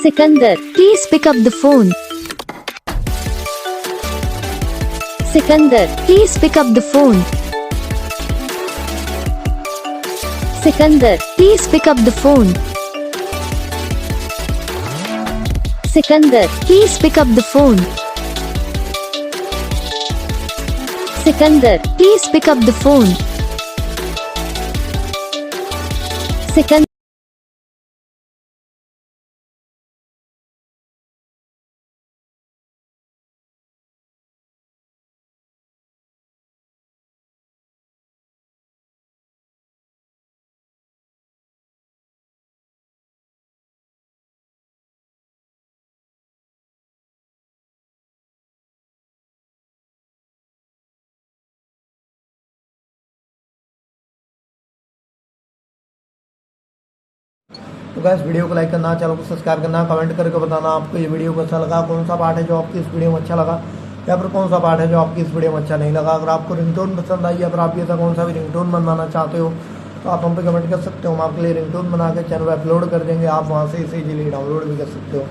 Sikandar, please pick up the phone. Sikandar, please pick up the phone. Sikandar, please pick up the phone. Sikandar, please pick up the phone. Sikandar, please pick up the phone. Sikandar. तो guys video को like करना, channel को subscribe करना, comment करके बताना आपको ये video कैसा लगा, कौन सा पार्ट है जो आपकी इस वीडियो में अच्छा लगा या फिर कौन सा पार्ट है जो आपकी इस वीडियो में अच्छा नहीं लगा। अगर आपको रिंगटोन पसंद आई या फिर आप ये ऐसा कौन सा भी रिंगटोन बनवाना चाहते हो तो आप हम पे कमेंट कर सकते हो। हम आपके लिए रिंगटोन बना के चैनल पर अपलोड कर देंगे, आप वहाँ से इसे इजीली डाउनलोड भी कर सकते हो।